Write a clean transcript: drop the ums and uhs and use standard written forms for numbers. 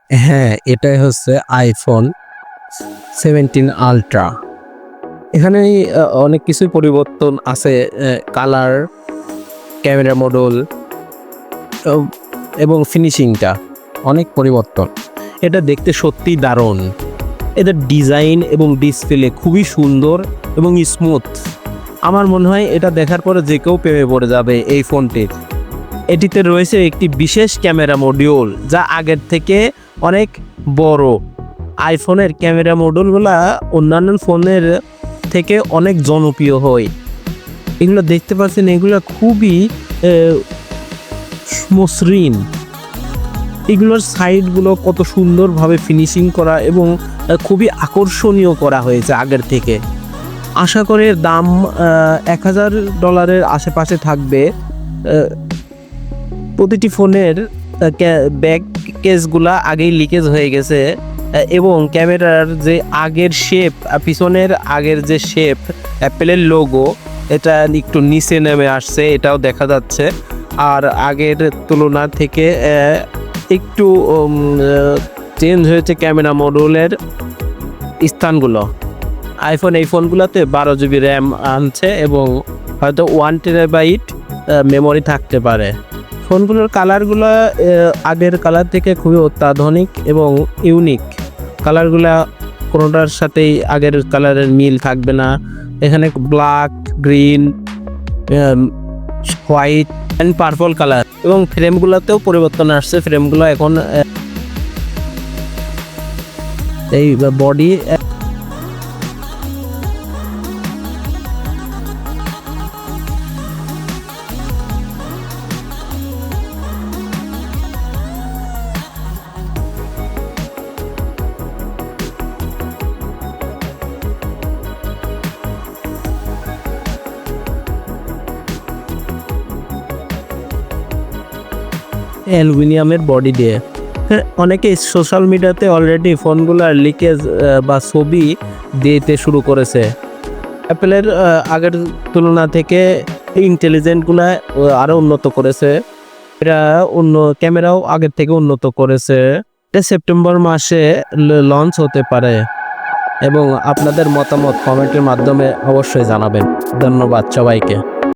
হ্যাঁ, এটাই হচ্ছে আইফোন 17 আলট্রা। এখানে অনেক কিছুই পরিবর্তন আছে, কালার, ক্যামেরা মডেল এবং ফিনিশিংটা অনেক পরিবর্তন। এটা দেখতে সত্যিই দারুণ। এদের ডিজাইন এবং ডিসপ্লে খুবই সুন্দর এবং স্মুথ। আমার মনে হয় এটা দেখার পরে যে কেউ প্রেমে পড়ে যাবে এই ফোনটির। এটিতে রয়েছে একটি বিশেষ ক্যামেরা মডিউল যা আগের থেকে অনেক বড়। আইফোনের ক্যামেরা মডিউলগুলা অন্যান্য ফোনের থেকে অনেক জনপ্রিয় হয়। এগুলো দেখতে পাচ্ছেন, এগুলো খুবই মসৃণ। এগুলোর সাইডগুলো কত সুন্দরভাবে ফিনিশিং করা এবং খুবই আকর্ষণীয় করা হয়েছে আগের থেকে। আশা করে দাম $1000 আশেপাশে থাকবে। প্রতিটি ফোনের ব্যাক কেসগুলা আগেই লিকেজ হয়ে গেছে এবং ক্যামেরার যে আগের শেপ, পিছনের আগের যে শেপ অ্যাপেলের লোগো, এটা একটু নিচে নেমে আসছে, এটাও দেখা যাচ্ছে। আর আগের তুলনা থেকে একটু চেঞ্জ হয়েছে ক্যামেরা মডিউলের স্থানগুলো। আইফোন এই ফোনগুলোতে 12GB র্যাম আনছে এবং হয়তো 1TB মেমোরি থাকতে পারে। ফোনগুলোর কালারগুলো আগের কালার থেকে খুবই অত্যাধুনিক এবং ইউনিক। কালারগুলো কোনোটার সাথেই আগের কালারের মিল থাকবে না। এখানে black, green, white and purple colour এবং ফ্রেমগুলোতেও পরিবর্তন আসছে। ফ্রেমগুলো এখন এই বডি অ্যালুমিনিয়ামের বডি দিয়ে। অনেকে সোশ্যাল মিডিয়াতে অলরেডি ফোনগুলোর লিকেজ বা ছবি দিতে শুরু করেছে। অ্যাপেলের আগের তুলনা থেকে ইন্টেলিজেন্টগুলো আরও উন্নত করেছে। এরা ক্যামেরাও আগের থেকে উন্নত করেছে। এটা সেপ্টেম্বর মাসে লঞ্চ হতে পারে এবং আপনাদের মতামত কমেন্টের মাধ্যমে অবশ্যই জানাবেন। ধন্যবাদ সবাইকে।